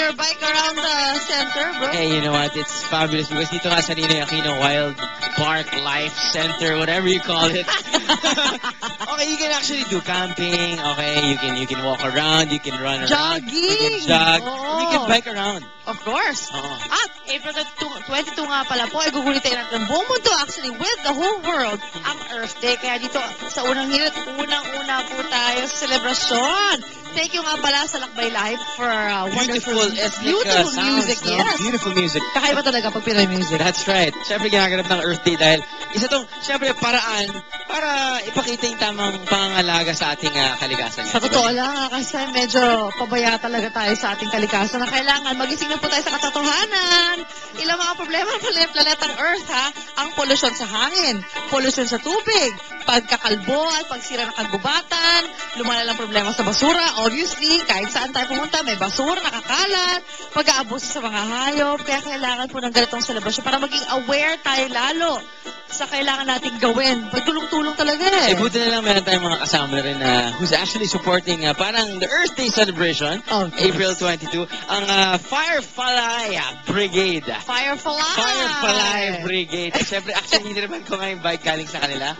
your bike around the center, bro? Hey, you know what? It's fabulous because dito nga sa Ninoy Aquino Wild Park Life Center, whatever you call it. Okay, you can actually do camping. Okay, you can walk around, you can run around, Jogging. you can jog, Oo. you can bike around. Of course. Oo. At April 22 nga pala po, ay gugulitin natin ang buong mundo actually with the whole world ang Earth Day. Kaya dito sa unang hirit, unang-una po tayo sa celebration. Thank you nga pala sa Lakbay Live for Beautiful ethnic beautiful sounds, music. no? Yes. Beautiful music. Kakaiba talaga pag Pinoy music. That's right. Siyempre, ginaganap ng Earth Day dahil isa tong, siyempre, paraan para ipakita yung tamang pangangalaga sa ating kalikasan. Sa totoo lang, kasi medyo pabaya talaga tayo sa ating kalikasan na kailangan magising na po tayo sa katotohanan. Ilang mga problema ng planetang Earth, ha? Ang pollution sa hangin, pollution sa tubig, pagkakalbo at pagsira ng kagubatan, lumalalang problema sa basura. Obviously, kahit saan tayo pumunta, may basura, nakakalat, pag-aabuso sa mga hayop. Kaya kailangan po ng ganitong celebration para maging aware tayo lalo sa kailangan nating gawin. Pagtulong-tulong talaga eh. Eh, buti na lang meron tayong mga kasama rin na who's actually supporting parang the Earth Day celebration, Oh, April 22, ang Firefly Brigade. Firefly Brigade. At syempre, actually, hindi naman ko ngayong bike galing sa kanila.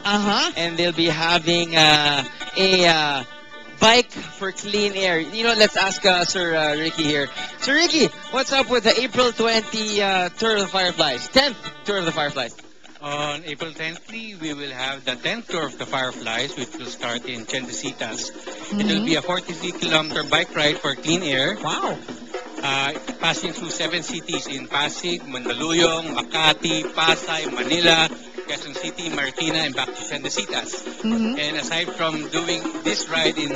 And they'll be having a bike for clean air. You know, let's ask Sir Ricky here. Sir Ricky, what's up with the April 20 Tour of the Fireflies? 10th Tour of the Fireflies. On April 10th, we will have the 10th Tour of the Fireflies, which will start in Chendesitas. It will be a 43-kilometer bike ride for clean air. Wow. Passing through 7 cities in Pasig, Mandaluyong, Makati, Pasay, Manila, Quezon City, Marikina, and back to Chendesitas. And aside from doing this ride in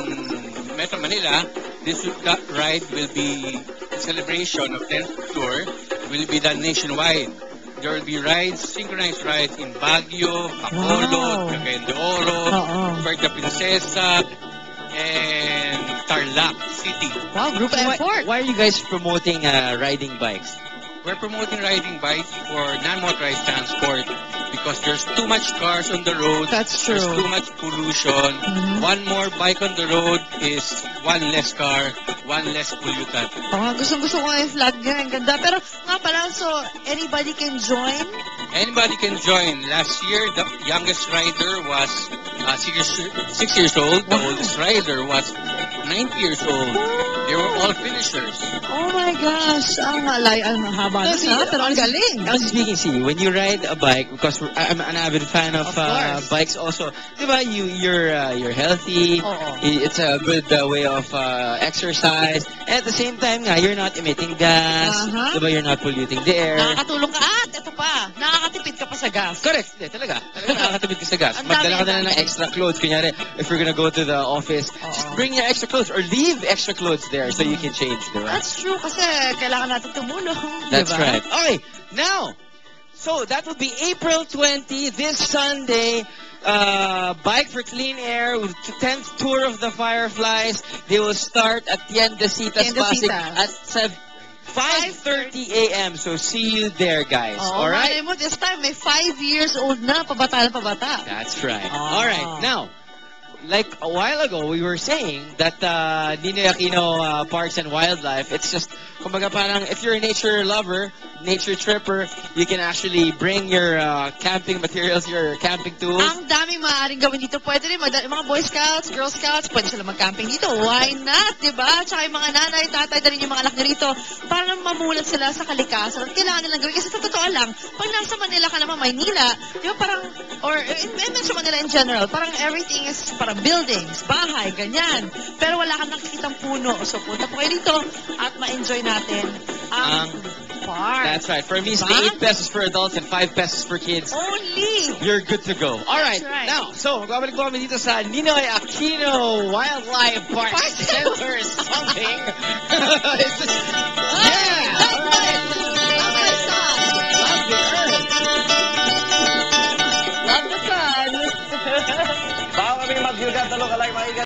Metro Manila, this ride will be a celebration of 10th Tour, will be done nationwide. There will be rides, synchronized rides in Baguio, Bacolod, Cagayan de Oro, Puerto Princesa, and Tarlac City. Wow, group effort. Why are you guys promoting riding bikes? We're promoting riding bikes for non-motorized transport because there's too much cars on the road. That's true. There's too much pollution. One more bike on the road is one less car, one less pollutant. Gusto ko nga yung flag niya. Ang ganda. Pero nga pala, so anybody can join? Anybody can join. Last year, the youngest rider was 6 years old. The oldest rider was 90 years old. They were all finishers. Oh my gosh. Ang haba No, na see, siya. Pero ang galing. Honestly speaking, see, when you ride a bike, because I'm an avid fan of course. bikes also, diba, you're healthy, it's a good way of exercise, and at the same time nga, you're not emitting gas, diba, you're not polluting the air. Nakakatulong ka. At ito pa, nakakatipid ka pa sa gas. Correct. Hindi, talaga nakakatipid ka sa gas. Ang Magdala ka dami, na lang ng ang extra clothes. Kunyari, if you're gonna go to the office, just bring your extra clothes or leave extra clothes there so you can change, diba? That's true kasi kailangan natin tumulong. That's diba? right. Okay, now, so that will be April 20, this Sunday. Bike for Clean Air with the 10th Tour of the Fireflies. They will start at Tiendesitas Pasig at 5:30 a.m. So see you there, guys. All right? Malay mo, this time may 5 years old na, pabata na pabata. That's right. All right. Now, like a while ago, we were saying that Ninoy Aquino Parks and Wildlife, it's just, kumbaga parang, if you're a nature lover, nature tripper, you can actually bring your camping materials, your camping tools. Ang daming maaaring gawin dito. Pwede rin, mga Boy Scouts, Girl Scouts, pwede sila mag-camping dito. Why not, diba? Tsaka yung mga nanay, tatay, dali yung mga anak nila rito para nang mamulat sila sa kalikasan. At kailangan nilang gawin. Kasi sa totoo lang, pag nasa Manila ka naman, Maynila, di ba parang, or in Manila in general, parang everything is parang buildings, bahay, ganyan. Pero wala kang nakikitang puno. So punta po kayo dito at ma-enjoy natin ang park. That's right. For me, it's 8 pesos for adults and 5 pesos for kids. Only! You're good to go. All right. Now, so, magbabalik po kami dito sa Ninoy Aquino Wildlife Park Center something. It's just